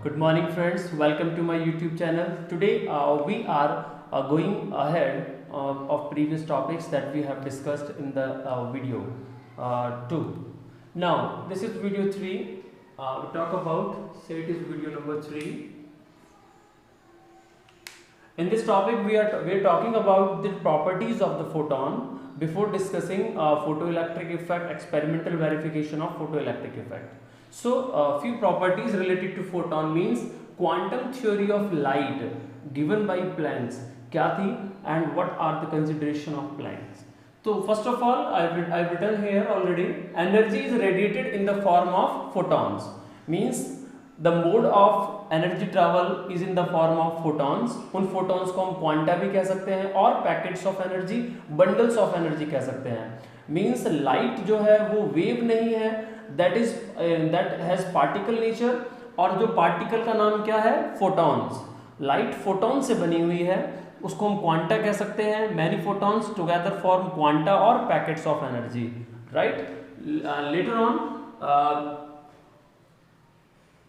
Good morning, friends. Welcome to my YouTube channel. Today we are going ahead of previous topics that we have discussed in the video 2. Now, this is video 3. We talk about, say it is video number 3. In this topic, we are talking about the properties of the photon before discussing photoelectric effect, experimental verification of photoelectric effect. So, few properties related to photon means quantum theory of light given by Planck क्या थी and what are the consideration of Planck. So first of all, I've written here already. Energy is radiated in the form of photons. Means the mode of energy travel is in the form of photons. उन photons को हम quanta भी कह सकते हैं और packets of energy, bundles of energy कह सकते हैं. Means light जो है वो wave नहीं है, that has particle nature, और जो particle का नाम क्या है? Photons. Light photon से बनी हुई है, उसको हम क्वांटा कह सकते हैं. Many photons together form quanta और packets of energy, right. Later on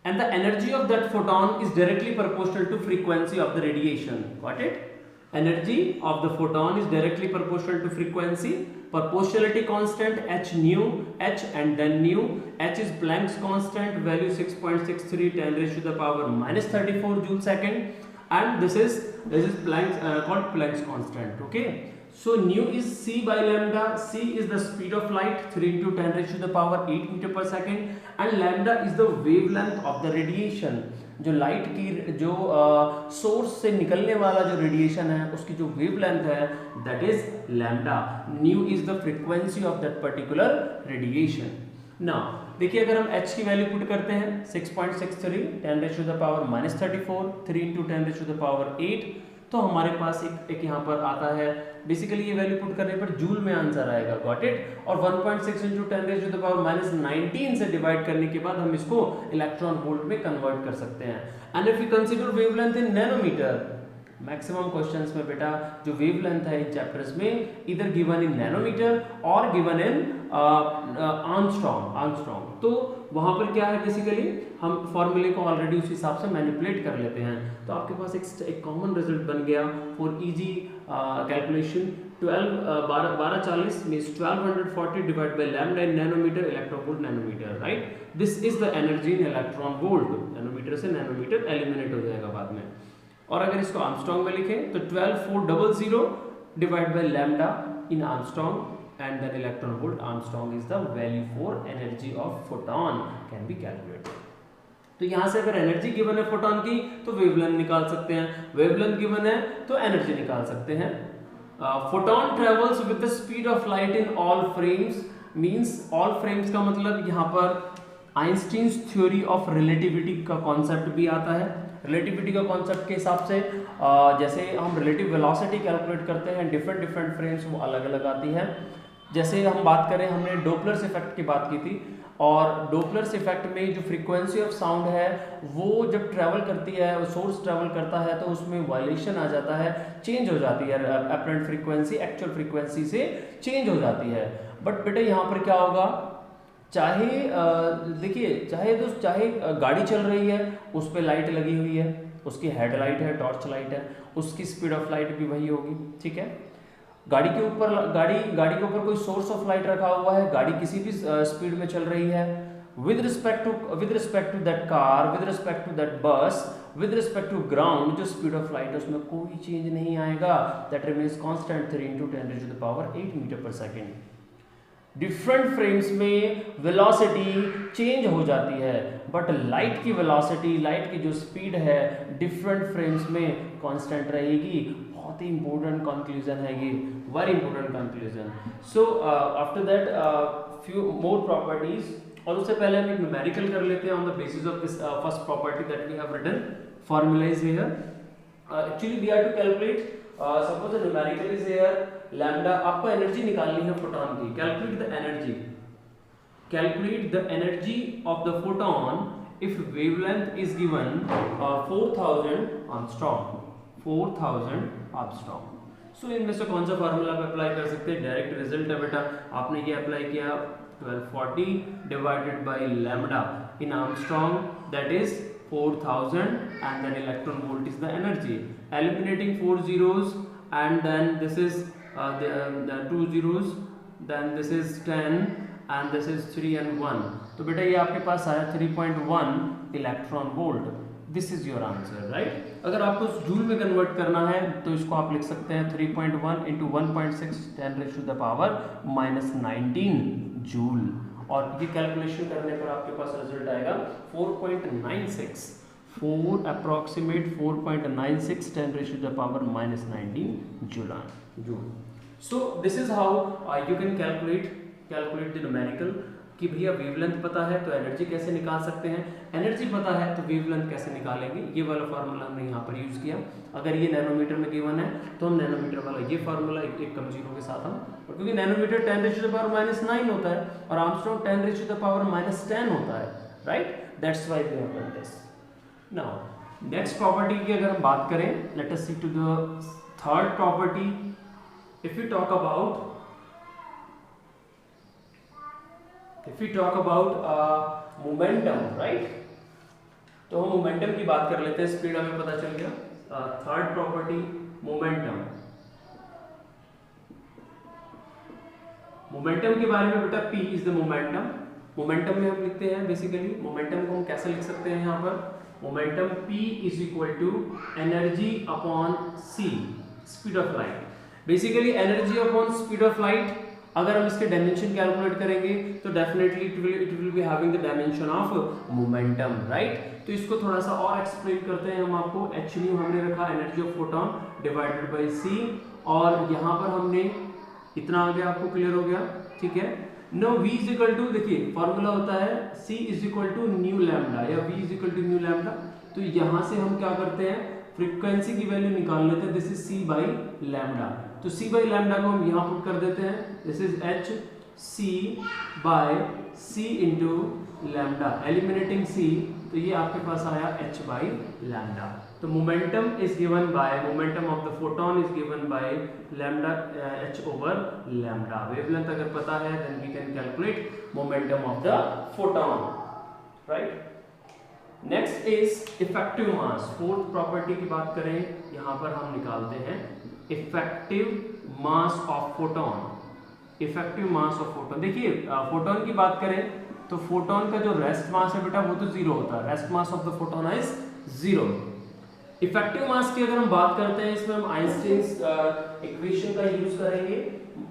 and the energy of that photon is directly proportional to frequency of the radiation. Got it? Energy of the photon is directly proportional to frequency. Proportionality constant h nu, h and then nu. H is Planck's constant, value 6.63 10 raised to the power minus 34 joule second, and this is Planck's called Planck's constant. Okay, so nu is c by lambda. C is the speed of light, 3 into 10 raised to the power 8 meter per second, and lambda is the wavelength of the radiation. जो light की जो source से निकलने वाला जो radiation है उसकी जो वेवलेंथ है that is lambda. Nu is the frequency of that particular radiation. Now देखिए, अगर हम h की वैल्यू पुट करते हैं 6.63 10 raise to the power minus 34 3 into 10 raise to the power 8, तो हमारे पास एक यहाँ पर आता है. बेसिकली ये वैल्यू पुट करने पर जूल में आंसर आएगा. Got it? और 1.6 into 10 raise to the power minus 19 से डिवाइड करने के बाद हम इसको इलेक्ट्रॉन वोल्ट में कन्वर्ट कर सकते हैं. And if you consider wavelength in nanometer, maximum questions में बेटा जो वेवलेंथ है इन चैप्टर्स में इधर गिवन इन नैनोमीटर और गिवन इन आर्मस्ट्रॉन्ग. तो वहां पर क्या है, बेसिकली हम फॉर्मूले को ऑलरेडी उस हिसाब से मैनिपुलेट कर लेते हैं. तो आपके पास एक कॉमन रिजल्ट बन गया for easy calculation. 1240 means 1240 divide by lambda in nanometer, electron volt nanometer, right. This is the energy in electron volt. Nanometer से नैनोमीटर एलिमिनेट हो जाएगा बाद में. और अगर इसको आर्मस्ट्रॉन्ग में लिखें तो 12400 divide by lambda in Armstrong and then electron volt. Armstrong is the value for energy of photon can be calculated. तो यहाँ से अगर एनर्जी गिवन है फोटोन की तो वेवलेंथ निकाल सकते हैं, वेवलेंथ गिवन है तो एनर्जी निकाल सकते हैं. Photon travels with the speed of light in all frames. Means all frames का मतलब यहाँ पर आइंस्टीन्स थ्योरी ऑफ रिलेटिविटी का कॉन्सेप्ट भी आता है. रिलेटिविटी का कॉन्सेप्ट के हिसाब से जैसे हम रिलेटिव वेलोसिटी कैलकुलेट करते हैं, डिफरेंट फ्रेम्स वो अलग अलग आती है. जैसे हम बात करें, हमने डोपलर्स इफेक्ट की बात की थी, और डोपलर्स इफेक्ट में जो फ्रीक्वेंसी ऑफ साउंड है वो जब ट्रैवल करती है, सोर्स ट्रैवल करता है तो उसमें वाइलेशन आ जाता है, चेंज हो जाती है. अपरेंट फ्रीक्वेंसी एक्चुअल फ्रीक्वेंसी से चेंज हो जाती है. बट बेटा यहाँ पर क्या होगा, चाहे देखिए, चाहे गाड़ी चल रही है, उस पर लाइट लगी हुई है, उसकी हेडलाइट है, टॉर्च लाइट है, उसकी स्पीड ऑफ लाइट भी वही होगी. ठीक है. गाड़ी के ऊपर कोई सोर्स ऑफ लाइट रखा हुआ है, गाड़ी किसी भी स्पीड में चल रही है. With respect to that car, with respect to that bus, with respect to ground, जो स्पीड ऑफ लाइट है उसमें कोई चेंज नहीं आएगा. That remains constant 3 into 10 raised to the power 8 metre पर सेकेंड. डिफरेंट फ्रेम्स में वेलोसिटी चेंज हो जाती है, बट लाइट की वेलोसिटी, लाइट की जो स्पीड है डिफरेंट फ्रेम्स में कांस्टेंट रहेगी. बहुत ही इंपॉर्टेंट कंक्लूजन है ये, very important conclusion. So after that few more properties, और उससे पहले हम एक न्यूमेरिकल कर लेते हैं on the basis of this first property that we have written. Formula is here. Actually we have to calculate, suppose numerical is here. Lambda, आपको energy निकालनी है फोटोन की. Calculate the energy of the photon if wavelength is given 4000 angstrom. So इनमें से कौन सा formula पे apply कर सकते हैं? डायरेक्ट रिजल्ट है बेटा. आपने ये अप्लाई किया 1240 divided by lambda in Armstrong, that is 4000 and then electron volt is the energy. Eliminating 4 zeros and then this is the 2 zeros, then this is 10 and this is 3 and 1. तो बेटा ये आपके पास आया 3.1 electron volt. This is your answer, right. अगर आपको joule में convert करना है तो इसको आप लिख सकते हैं 3.1 इंटू 1.6 10⁻⁻⁹ जूल. और ये कैलकुलेशन करने पर आपके पास रिजल्ट आएगा 4.96 approximate 4.96 10⁻⁻⁹ joule. So this is how you can calculate the numerical कि भैया वेवलेंथ पता है तो एनर्जी कैसे निकाल सकते हैं, एनर्जी पता है तो वेवलेंथ कैसे निकालेंगे. ये वाला फार्मूला हमने यहाँ पर यूज किया. अगर ये नैनोमीटर में गिवन है तो हम नैनोमीटर वाला ये फार्मूला एक कम जीरो के साथ हम, और क्योंकि नैनोमीटर 10⁻⁻⁹ होता है और आर्मस्ट्रॉन्ग 10⁻⁻⁻⁰ होता है, right. That's why we have done this. Now next property की अगर हम बात करें, let us see to the third property. If we talk about momentum, right? तो हम मोमेंटम की बात कर लेते हैं. स्पीड हमें पता चल गया. Third property momentum. मोमेंटम के बारे में बेटा P is the momentum. Momentum में हम लिखते हैं बेसिकली मोमेंटम को हम कैसे लिख सकते हैं यहाँ पर. Momentum P is equal to energy upon C, speed of light. Basically energy upon speed of light. अगर हम इसके डायमेंशन कैलकुलेट करेंगे तो definitely it will be having the dimension of momentum, right. तो इसको थोड़ा सा और एक्सप्लेन करते हैं हम आपको. h न्यू हमने रखा energy of photon divided by c, और यहाँ पर हमने इतना आ गया. आपको क्लियर हो गया, ठीक है. No v is equal to, देखिए फॉर्मूला होता है c is equal to nu lambda या v is equal to nu lambda. तो यहाँ से हम क्या करते हैं, फ्रीक्वेंसी की वैल्यू निकाल लेते हैं. This is c by lambda. तो c बाई लैम्डा को हम यहाँ पुट कर देते हैं. This is h c by c into lambda. Eliminating c, तो ये आपके पास आया h बाई लैम्डा. तो momentum is given by momentum of the photon is given by lambda h over lambda. Wavelength अगर पता है then we can calculate momentum of the photon, right. Next is effective mass. Fourth property की बात करें, यहाँ पर हम निकालते हैं effective mass of photon. Effective mass of photon. देखिए फोटोन की बात करें तो फोटोन का जो रेस्ट मास है बेटा वो तो जीरो होता है. Rest mass of the photon is zero. Effective mass की अगर हम बात करते हैं, इसमें हम आइंस्टीन्स इक्वेशन का यूज करेंगे.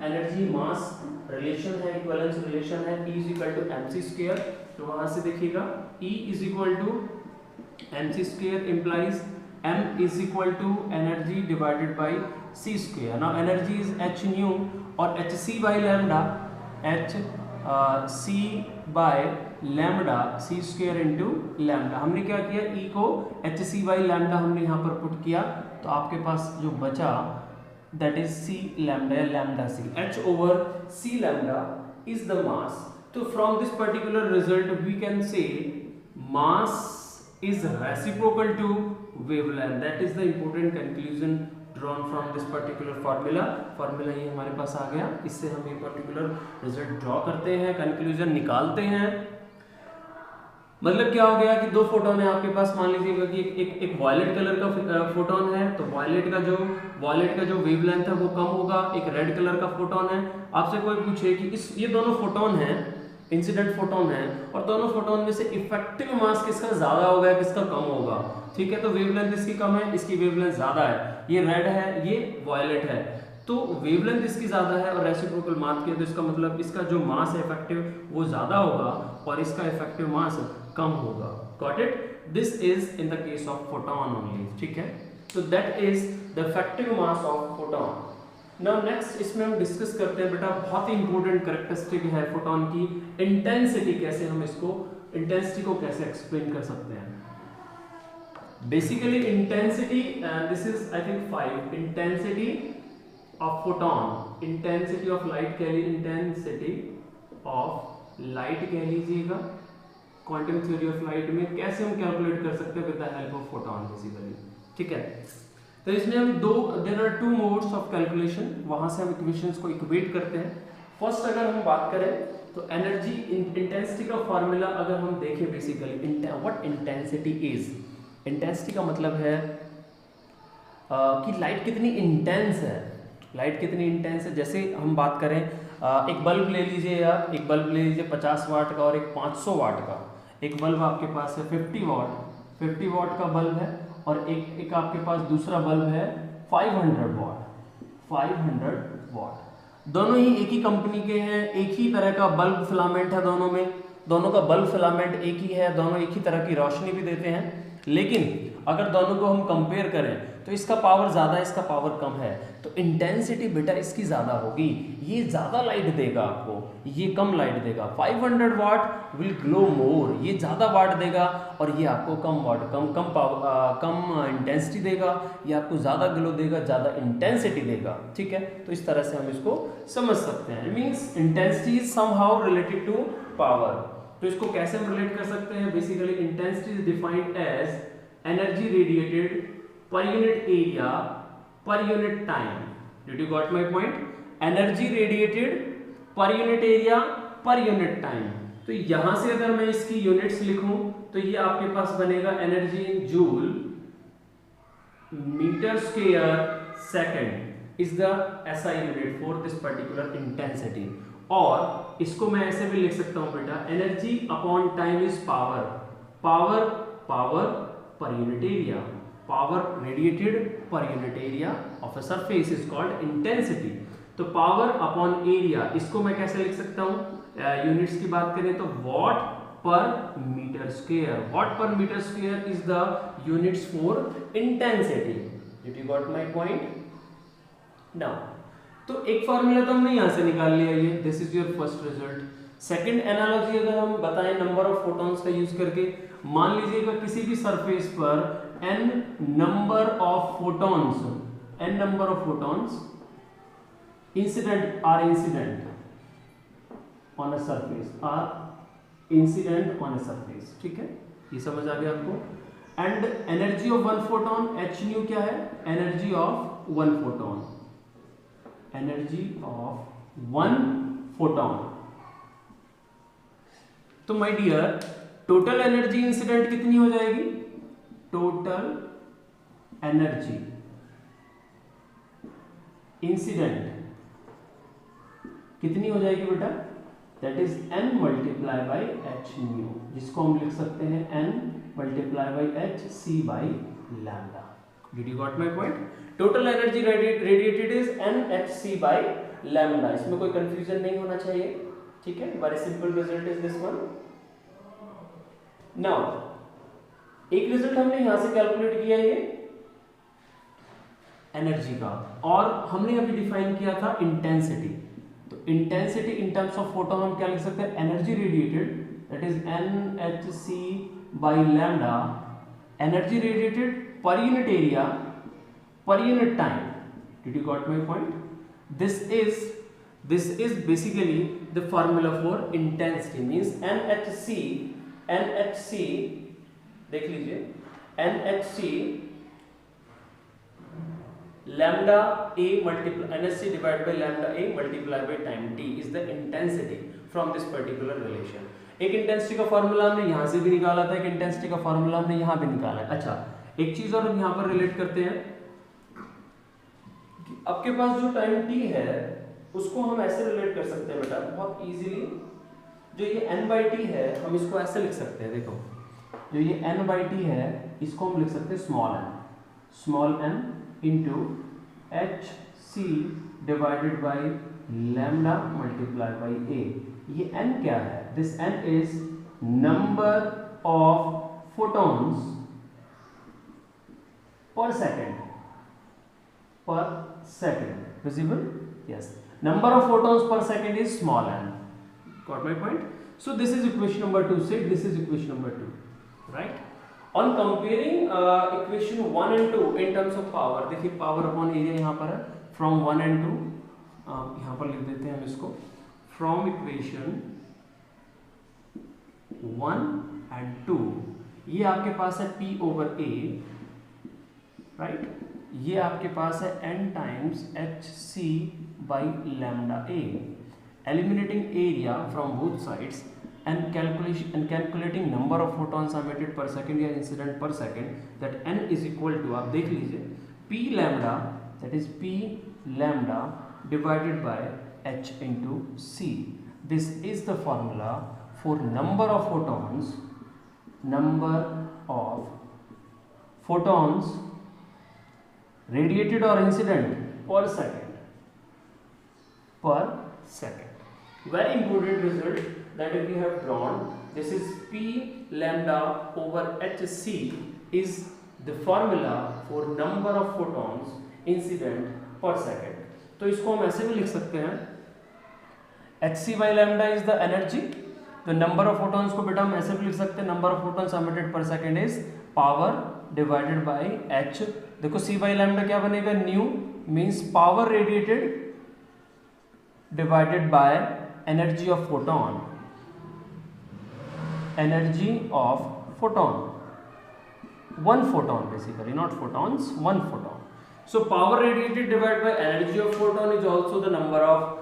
एनर्जी मास रिलेशन है, इक्विवेलेंस रिलेशन है. E is equal to mc². तो वहां से देखिएगा E is equal to mc² implies m is equal to energy divided by c square. Now energy is h nu और hc by lambda, hc by lambda c square into lambda. हमने क्या किया, E को hc by lambda हमने यहाँ पर put किया. तो आपके पास जो बचा that is c lambda या lambda c. h over c lambda is the mass. So from this particular result we can say mass is reciprocal to wavelength. That is the important conclusion drawn from this particular formula. Formula ये हमारे पास आ गया. इससे हम ये particular result draw करते हैं, conclusion निकालते हैं. मतलब क्या हो गया कि दो फोटोन है आपके पास. मान लीजिएगा कि एक वायलेट कलर का फोटोन है, तो वायलेट का जो वेवलेंथ है वो कम होगा. एक रेड कलर का फोटोन है. आपसे कोई पूछे कि ये दोनों फोटोन हैं, इंसिडेंट फोटोन है, और दोनों फोटोन में से इफेक्टिव मास किसका ज्यादा होगा, किसका कम होगा. ठीक है, तो वेवलेंथ इसकी कम है, इसकी वेवलेंथ ज्यादा है. ये रेड है, ये वायलेट है. तो वेवलेंथ इसकी ज्यादा है और रेसिप्रोकल मास की है, तो इसका मतलब इसका जो मास है इफेक्टिव वो ज्यादा होगा और इसका इफेक्टिव मास कम होगा. Got it. This is in the case of photon only. ठीक है, तो that is the effective mass of photon. Now next इसमें हम डिस्कस करते हैं बेटा बहुत ही इंपॉर्टेंट कैरेक्टरिस्टिक है फोटोन की, इंटेंसिटी. कैसे हम इसको इंटेंसिटी को कैसे एक्सप्लेन कर सकते हैं. Basically intensity, this is I think 5. Intensity of photon, intensity of light कह लीजिए, इंटेंसिटी ऑफ लाइट कह लीजिएगा. क्वांटम थ्योरी ऑफ लाइट में कैसे हम कैलकुलेट कर सकते हैं with the help of photon basically. ठीक है, तो इसमें हम there are two modes of calculation. वहां से हम इक्वेशंस को इक्वेट करते हैं. फर्स्ट अगर हम बात करें तो एनर्जी इंटेंसिटी का फॉर्मूला अगर हम देखें basically what intensity is, intensity का मतलब है कि लाइट कितनी इंटेंस है, लाइट कितनी इंटेंस है। जैसे हम बात करें एक बल्ब ले लीजिए आप, एक बल्ब ले लीजिए 50 वाट का और एक 500 वाट का। एक बल्ब आपके पास है 50 वाट का बल्ब है, और एक आपके पास दूसरा बल्ब है 500 वाट। दोनों ही एक ही कंपनी के हैं, एक ही तरह का बल्ब फिलामेंट है दोनों में, दोनों का बल्ब फिलामेंट एक ही है, दोनों एक ही तरह की रोशनी भी देते हैं। लेकिन अगर दोनों को हम कंपेयर करें तो इसका पावर ज़्यादा, इसका पावर कम है, तो इंटेंसिटी बेटा इसकी ज़्यादा होगी। ये ज़्यादा लाइट देगा आपको, ये कम लाइट देगा। 500 वाट विल ग्लो मोर, ये ज़्यादा वाट देगा, और ये आपको कम वाट कम इंटेंसिटी देगा, ये आपको ज़्यादा ग्लो देगा, ज़्यादा इंटेंसिटी देगा। ठीक है, तो इस तरह से हम इसको समझ सकते हैं। Means intensity is somehow related to power. तो इसको कैसे हम रिलेट कर सकते हैं? Basically intensity is defined as energy radiated per unit area पर unit time. Did you got my point? Energy radiated per unit area पर यूनिट टाइम। तो यहां से अगर मैं इसकी यूनिट्स लिखूं तो ये आपके पास बनेगा energy in joule metre square second is the SI unit for this particular intensity. और इसको मैं ऐसे भी लिख सकता हूं बेटा, energy upon time is power per unit area, power radiated per unit area of a surface is called intensity. तो पावर अपॉन एरिया, इसको मैं कैसे लिख सकता हूं? यूनिट्स की बात करें तो watt per metre square, watt per metre square is the units for intensity. Did you got my point? Now तो एक फॉर्मूला तो हमने यहां से निकाल लिया, ये this is your first result. Second analogy अगर हम बताएं नंबर ऑफ फोटॉन्स का यूज करके, मान लीजिएगा किसी भी सरफेस पर n number of photons incident on a surface, ठीक है, ये समझ आ गया आपको। And energy of one photon h nu क्या है? Energy of one photon. तो my dear total energy incident कितनी हो जाएगी? टोटल एनर्जी इंसिडेंट कितनी हो जाएगी बेटा? That is n multiply by h new, जिसको हम लिख सकते हैं n multiply by h c by lambda. Did you got my point? Total energy radiated is n h c by lambda. इसमें कोई कंफ्यूजन नहीं होना चाहिए, ठीक है। Very simple result is this one. Now एक रिजल्ट हमने यहां से कैलकुलेट किया ये एनर्जी का, और हमने अभी डिफाइन किया था इंटेंसिटी। तो intensity in terms of photon हम क्या लिख सकते हैं? Energy radiated that is NHC by lambda, energy radiated per unit area पर unit time. Did you got my point? This is basically the formula for intensity, means NHC देख लीजिए, NHC lambda A multiply NHC divided by lambda A multiplied by time t is the intensity from this particular relation। एक intensity का formula हमने यहां से भी निकाला था, एक इंटेंसिटी का फॉर्मूला हमने यहां भी निकाला है। अच्छा, एक चीज और हम यहां पर रिलेट करते हैं, आपके पास जो टाइम t है उसको हम ऐसे रिलेट कर सकते हैं बेटा बहुत इजीली। जो ये n/t है हम इसको ऐसे लिख सकते हैं, देखो जो ये n/t है इसको हम लिख सकते हैं small n into hc divided by lambda multiply by a। ये n क्या है? This n is number of photons per second visible, yes, number of photons per second is small n। got my point? So this is equation number 2, say this is equation number 2, right? On comparing equation 1 and 2 in terms of power, देखिए power upon area यहाँ पर है, from 1 and 2 यहाँ पर लिख देते हैं हम इसको, from equation 1 and 2 ये आपके पास है P over A, right? ये आपके पास है n times HC by lambda A। eliminating area from both sides and calculating number of photons emitted per second या incident per second, that n is equal to, आप देख लीजिए, p lambda, that is p lambda divided by h into c. This is the formula for number of photons radiated or incident per second. Very important result that we have drawn. This is p lambda over hc is the formula for number of photons incident per second. तो इसको हम ऐसे भी लिख सकते हैं, hc by lambda is the energy. तो number of photons को बेटा हम ऐसे भी लिख सकते हैं, नंबर ऑफ फोटॉन्स एमिटेड पर second is power divided by h. देखो c by lambda क्या बनेगा, new means power radiated divided by energy of photon, energy of photon, one photon basically, not photons, one photon. So power radiated divided by energy of photon is also the number of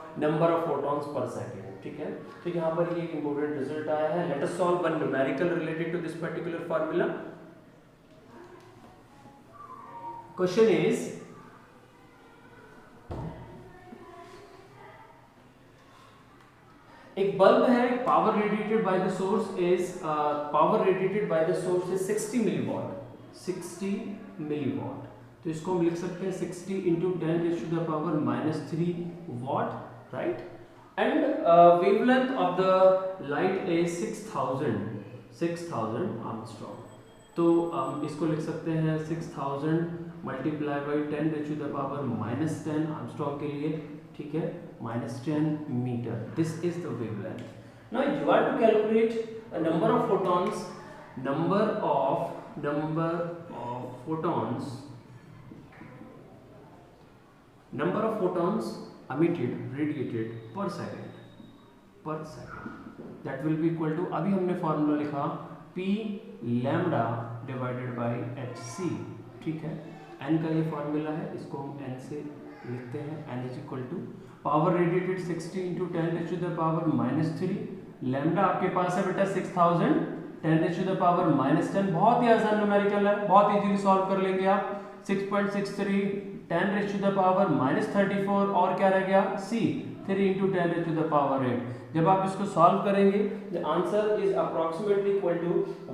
photons per second. ठीक है, तो यहाँ पर ये एक important result आया है. Let us solve one numerical related to this particular formula. Question is, एक बल्ब है, power radiated by the source is 60 milliwatt. तो इसको हम लिख सकते हैं 60 into 10⁻³ what, right. And wavelength of the light is 6000 Armstrong. तो इसको लिख सकते हैं 6000 मल्टीप्लाई बाई 10⁻10 आर्मस्ट्रॉन्ग के लिए, ठीक है, -10 metre. This is the wavelength. Now you are to calculate number of photons emitted, radiated per second. That will be equal to, अभी हमने फॉर्मूला लिखा p lambda divided by hc, ठीक है. n का ये फॉर्मूला है, इसको हम n से लिखते हैं. n is equal to power radiated 60 into 10⁻³ lambda आपके पास है बेटा 6000 10⁻10. बहुत ही आसान न्यूमेरिकल है, बहुत इजीली सॉल्व कर लेंगे आप. 6.63 10⁻34 और क्या रह गया c 3 इंटू 10⁸. जब आप इसको सॉल्व करेंगे the answer is approximately equal to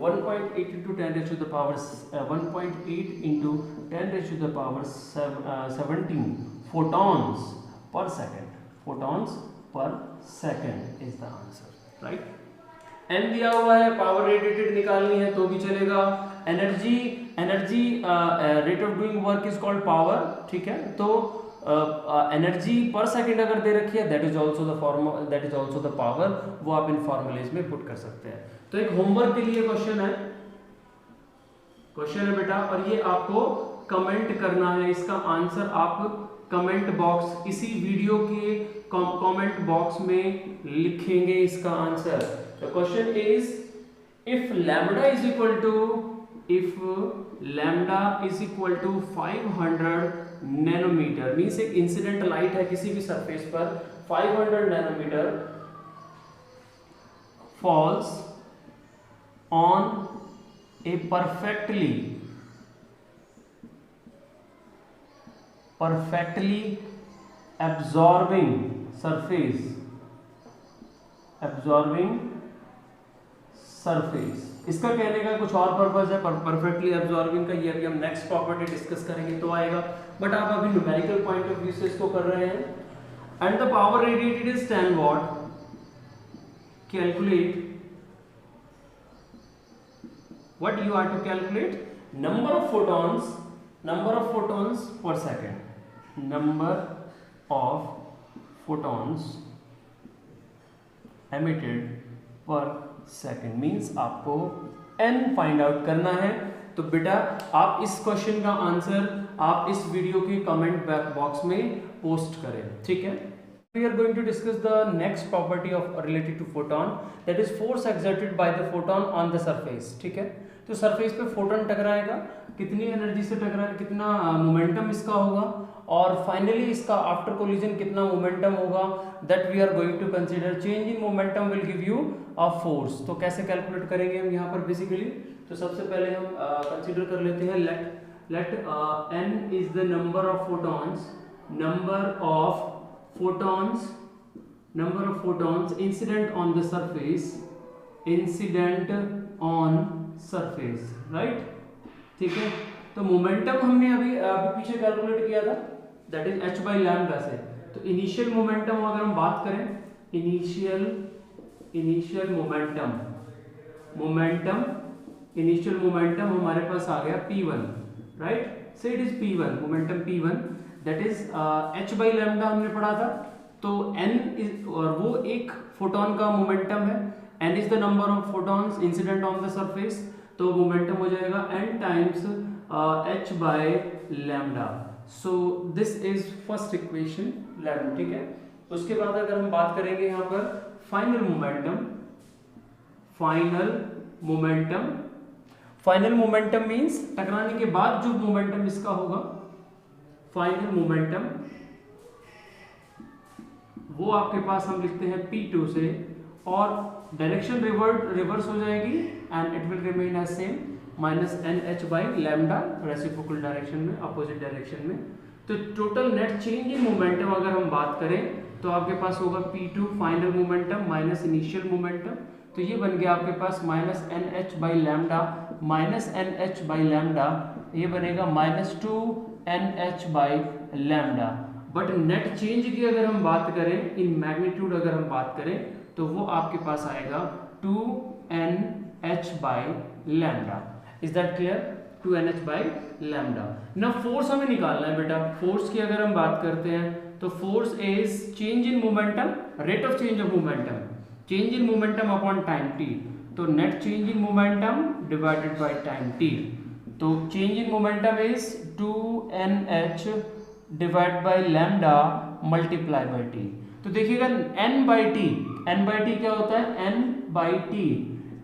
1.8 into 10⁻17 photons per second. Photons per second is the answer, right? n दिया हुआ है, पावर रेडिएटेड निकालनी है तो भी चलेगा. Energy rate of doing work is called power, ठीक है. तो एनर्जी पर सेकंड अगर दे रखी है that is also the power, वो आप इन फॉर्मूलेज में पुट कर सकते हैं. तो एक होमवर्क के लिए क्वेश्चन है बेटा, और ये आपको कमेंट करना है. इसका आंसर आप कमेंट बॉक्स, इसी वीडियो के कमेंट बॉक्स में लिखेंगे इसका answer. The question is if lambda is equal to 500 nanometre, means एक इंसिडेंट लाइट है किसी भी सरफेस पर, 500 nanometre falls on a perfectly absorbing surface. इसका कहने का कुछ और पर्पस है परफेक्टली एब्जॉर्बिंग का, ये अभी हम नेक्स्ट प्रॉपर्टी डिस्कस करेंगे तो आएगा, बट आप अभी न्यूमेरिकल पॉइंट ऑफ व्यू से इसको कर रहे हैं. And the power radiated is 10 what. Calculate what you are to calculate number of photons per second. Number of photons emitted per second means आपको n फाइंड आउट करना है. तो बेटा आप इस क्वेश्चन का आंसर आप इस वीडियो के कमेंट बॉक्स में पोस्ट करें, ठीक है. We are going to discuss the next property of related to photon, that is force exerted by the photon on the surface, ठीक है. तो सरफेस पे फोटोन टकराएगा कितनी एनर्जी से टकरा, कितना मोमेंटम इसका होगा, और फाइनली इसका आफ्टर कोलिजन कितना मोमेंटम होगा, that we are going to consider. Change in momentum will give you a force. तो कैसे कैलकुलेट करेंगे हम यहाँ पर बेसिकली, तो सबसे पहले हम कंसीडर कर लेते हैं let n is the number of photons, number of photons incident on the surface, right, ठीक है। तो मोमेंटम हमने अभी पीछे कैलकुलेट किया था, दैट इज h बाई लैम्डा से। तो इनिशियल मोमेंटम अगर हम बात करें, इनिशियल मोमेंटम हमारे पास आ गया p1, राइट, से it is p1, momentum p1 that is h बाई लैम्डा हमने पढ़ा था। तो n इज, और वो एक फोटोन का मोमेंटम है, n is the number of photons incident on the surface, तो मोमेंटम हो जाएगा n times h by lambda. So this is first equation 11, ठीक है। उसके बाद अगर हम बात करेंगे यहाँ पर फाइनल मोमेंटम मींस टकराने के बाद जो मोमेंटम इसका होगा, फाइनल मोमेंटम, वो आपके पास हम लिखते हैं p2 से, और डायरेक्शन रिवर्स हो जाएगी and it will remain as same, minus NH by lambda reciprocal direction में, अपोजिट डायरेक्शन में। तो total net change in momentum अगर हम बात करें तो आपके पास होगा p2 final momentum minus initial momentum, तो ये बन गया आपके पास minus NH by lambda, minus NH by lambda, ये बनेगा minus 2NH by lambda. But net change की अगर हम बात करें, इन मैग्नीट्यूड अगर हम बात करें, तो वो आपके पास आएगा 2NH by lambda. Is that clear? 2NH by lambda. ना फोर्स हमें निकालना है बेटा। फोर्स की अगर हम बात करते हैं तो force is change in momentum, rate of change of momentum, change in momentum upon time t। तो net change in momentum divided by time t। तो change in momentum is 2NH divide by lambda multiply by t। तो देखिएगा n by T क्या होता है? n by T,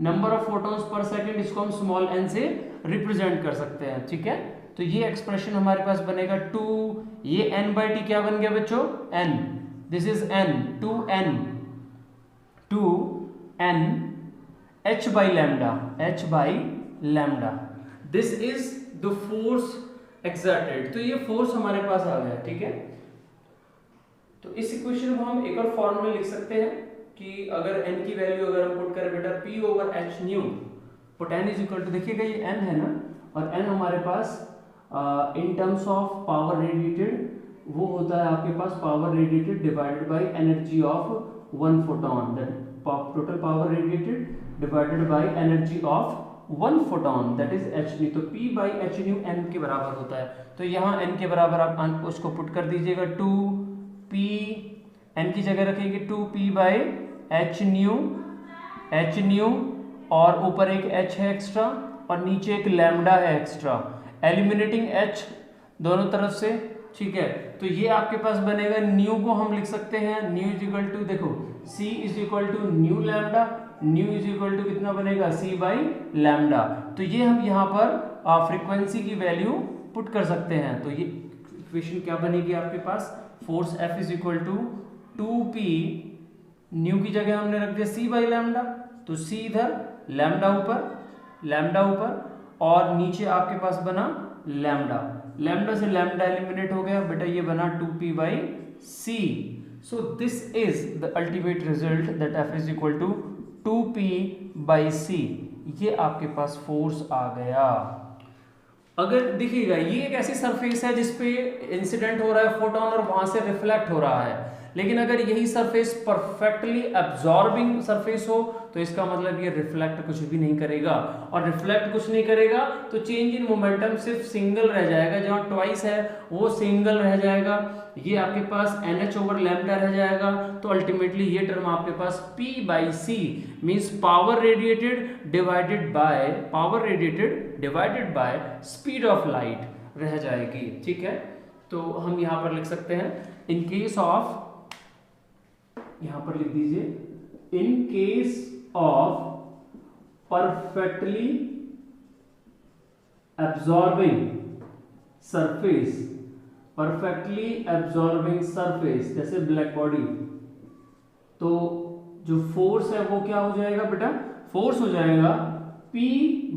number of photons per second, इसको हम small n से represent कर सकते हैं, ठीक है। तो ये एक्सप्रेशन हमारे पास बनेगा 2, ये n बाई टी क्या बन गया बच्चों? n, this is n, 2n h बाई lambda, this is the force exerted. तो ये फोर्स हमारे पास आ गया, ठीक है। तो इस इक्वेशन को हम एक और फॉर्म में लिख सकते हैं कि अगर n की वैल्यू अगर हम पुट करें बेटा p over h nu, put n is equal to, देखिएगा ये n है ना, और n हमारे पास in terms of power radiated वो होता है आपके पास power radiated divided by energy of one photon, that total power radiated divided by energy of one photon, that is h nu. तो p by h nu n के बराबर होता है। तो यहाँ n के बराबर आप उसको पुट कर दीजिएगा, 2p, n की जगह रखेंगे 2p बाई h न्यू, और ऊपर एक h है एक्स्ट्रा और नीचे एक लैम्डा है एक्स्ट्रा, एलिमिनेटिंग h दोनों तरफ से, ठीक है। तो ये आपके पास बनेगा, न्यू को हम लिख सकते हैं, न्यू इज इक्वल टू, देखो c is equal to nu lambda, nu is equal to कितना बनेगा? c by lambda. तो ये हम यहाँ पर फ्रीक्वेंसी की वैल्यू पुट कर सकते हैं। तो ये इक्वेशन क्या बनेगी आपके पास? Force F is equal to 2p, nu की जगह हमने रख दिया c बाई लैम्डा, तो c इधर, लैम्डा ऊपर, और नीचे आपके पास बना लैम्डा से लैम्डा एलिमिनेट हो गया बेटा, ये बना 2p by c। So this is the ultimate result that F is equal to 2p by c। ये आपके पास फोर्स आ गया। अगर देखिएगा ये एक ऐसी सरफेस है जिसपे इंसिडेंट हो रहा है फोटोन और वहां से रिफ्लेक्ट हो रहा है, लेकिन अगर यही सरफेस परफेक्टली एब्जॉर्बिंग सरफेस हो तो इसका मतलब ये रिफ्लेक्ट कुछ भी नहीं करेगा, और रिफ्लेक्ट कुछ नहीं करेगा तो चेंज इन मोमेंटम सिर्फ सिंगल रह जाएगा, जहाँ ट्वाइस है वो सिंगल रह जाएगा, ये आपके पास NH ओवर लैम्डा रह जाएगा। तो अल्टीमेटली ये टर्म आपके पास P by C means power radiated divided by speed of light रह जाएगी, ठीक है। तो हम यहाँ पर लिख सकते हैं इन केस ऑफ, यहां पर लिख दीजिए in case of perfectly absorbing surface, perfectly absorbing surface, जैसे ब्लैक बॉडी, तो जो फोर्स है वो क्या हो जाएगा बेटा, फोर्स हो जाएगा P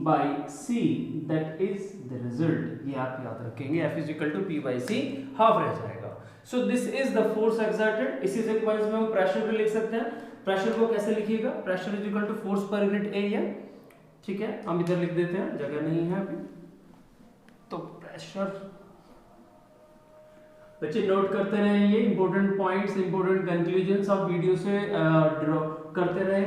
by c, that is the result. ये आप याद रखेंगे, F is equal to P by c half रह जाएगा। So this is the force exerted. इसी सीक्वेंस में हम प्रेशर भी लिख सकते हैं। प्रेशर को कैसे लिखिएगा, pressure is equal to force पर यूनिट एरिया। ठीक है, हम इधर लिख देते हैं, जगह नहीं है अभी, तो प्रेशर, बच्चे नोट करते रहे, ये इंपॉर्टेंट पॉइंट्स, इंपॉर्टेंट कंक्लूजन्स आप वीडियो से ड्रॉ करते रहे,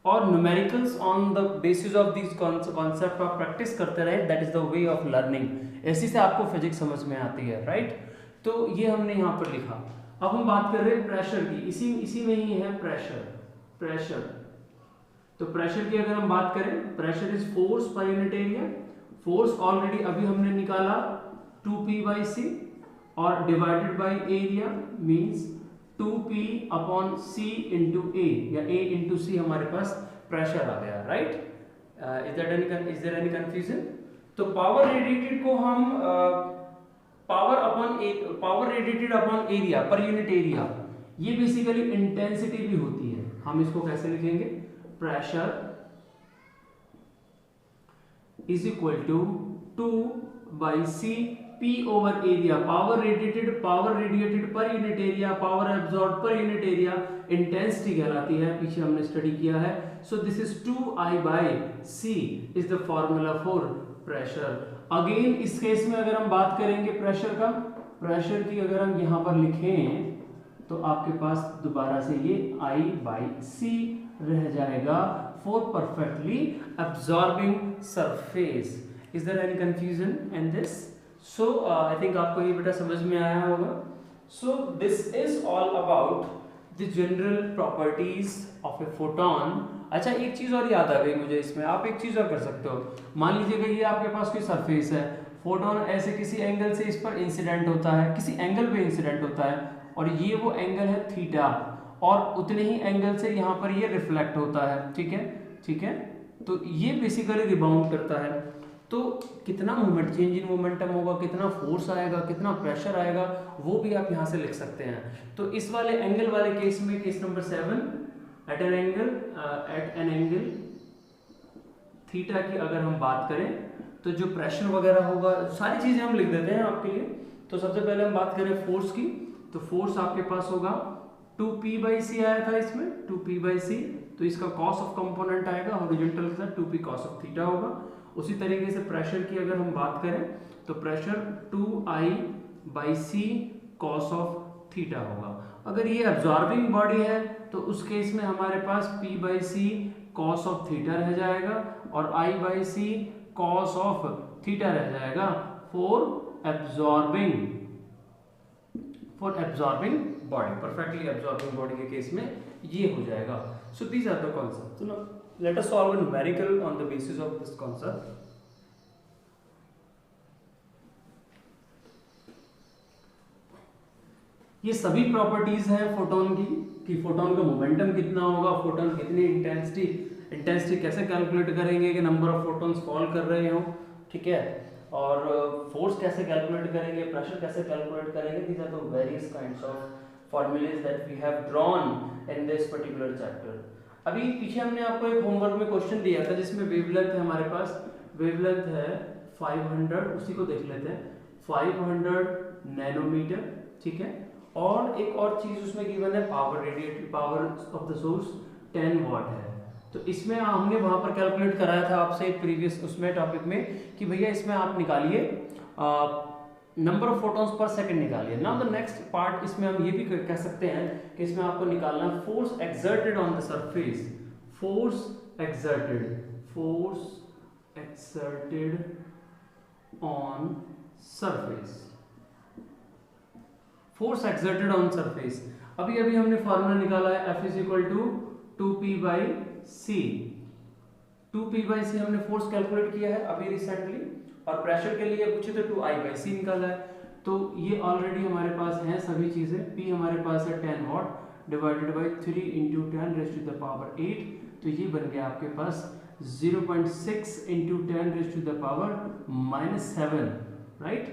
और numericals on the basis of this concept आप प्रैक्टिस करते रहे। That is the way of learning. ऐसी से आपको फिजिक्स समझ में आती है, राइट। तो ये हमने यहाँ पर लिखा। अब हम बात कर रहे हैं प्रेशर की, इसी में ही है प्रेशर। तो प्रेशर की अगर हम बात करें, प्रेशर इज फोर्स पर यूनिट एरिया। फोर्स ऑलरेडी अभी हमने निकाला 2P बाई सी, और divided by area means 2P upon C into A, या A इंटू सी हमारे पास प्रेशर आ गया, right. Is there any confusion? तो पावर रेडिएटेड को हम पावर रेडिएटेड अपॉन एरिया पर यूनिट एरिया, ये बेसिकली इंटेंसिटी भी होती है। हम इसको कैसे लिखेंगे, pressure is equal to 2 by C P over area. Power radiated per unit area, power absorb per unit area intensity कहलाती है, पीछे हमने स्टडी किया है। So this is 2I by c is the formula for pressure. Again इस case में अगर हम बात करेंगे प्रेशर की अगर हम यहाँ पर लिखें तो आपके पास दोबारा से ये I बाई सी रह जाएगा for perfectly absorbing surface. Is there any confusion in this? So I think आपको ये बेटा समझ में आया होगा। So this is all about the general properties of a photon. अच्छा, एक चीज और याद आ गई मुझे इसमें, आप एक चीज और कर सकते हो। मान लीजिएगा ये आपके पास कोई सरफेस है, फोटोन ऐसे किसी एंगल से इस पर इंसिडेंट होता है, किसी एंगल पे इंसिडेंट होता है, और ये वो एंगल है थीटा, और उतने ही एंगल से यहाँ पर ये रिफ्लेक्ट होता है। ठीक है, तो ये बेसिकली रिबाउंड करता है। तो कितना मोमेंट, चेंज इन मोमेंटम होगा, कितना फोर्स आएगा, कितना प्रेशर आएगा, वो भी आप यहाँ से लिख सकते हैं। तो इस वाले एंगल वाले केस में, case number 7, at an angle theta की अगर हम बात करें, तो जो प्रेशर वगैरह होगा, सारी चीजें हम लिख देते हैं आपके लिए। तो सबसे पहले हम बात करें फोर्स की, तो फोर्स आपके पास होगा 2P बाई सी आया था इसमें, 2P बाई सी, तो इसका कॉस ऑफ कंपोनेंट आएगा हॉरिजॉन्टल के साथ, 2P कॉस ऑफ थीटा होगा। उसी तरीके से प्रेशर की अगर हम बात करें तो pressure 2I by c cos of theta होगा। अगर ये एब्जॉर्बिंग बॉडी है तो उस केस में हमारे पास P by c cos of theta रह जाएगा, और I by c cos of theta रह जाएगा for absorbing body, perfectly absorbing body के केस में ये हो जाएगा। So these are the concept. तो let us solve a numerical on the basis of this concept. ये सभी प्रॉपर्टीज हैं फोटोन की, कि फोटोन का मोमेंटम कितना होगा, फोटोन कितनी इंटेंसिटी कैसे कैलकुलेट करेंगे कि नंबर ऑफ फोटोन्स फॉल कर रहे हो, ठीक है, और फोर्स कैसे कैलकुलेट करेंगे, प्रेशर कैसे कैलकुलेट करेंगे। These are the various kinds of formulas that we have drawn in this particular chapter. अभी पीछे हमने आपको एक होमवर्क में क्वेश्चन दिया था जिसमें वेवलेंथ है, हमारे पास वेवलेंथ है 500, उसी को देख लेते हैं, 500 नैनोमीटर, ठीक है, और एक और चीज उसमें गिवन है, पावर ऑफ द सोर्स 10 वाट है। तो इसमें हमने वहां पर कैलकुलेट कराया था आपसे प्रीवियस उसमें टॉपिक में कि भैया इसमें आप निकालिए number of photons per second निकालिए। नाउ द नेक्स्ट पार्ट, इसमें हम ये भी कह सकते हैं कि इसमें आपको निकालना force exerted on the surface, force exerted on surface, force exerted on surface. अभी हमने फॉर्मूला निकाला है, F is equal to 2P by C. 2P by C हमने फोर्स कैलकुलेट किया है अभी रिसेंटली, और प्रेशर के लिए पूछे तो 2I बाई सी निकाला है। तो ये ऑलरेडी हमारे पास हैं सभी चीजें। P हमारे पास है 10 watt divided by 3 into 10 raise to the power 8, तो ये बन गया आपके पास 0.6 इंटू 10⁻⁻⁷, राइट,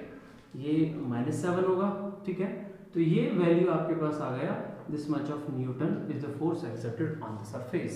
ये -7 होगा, ठीक है। तो ये वैल्यू आपके पास आ गया, this much of Newton is the force accepted on the surface.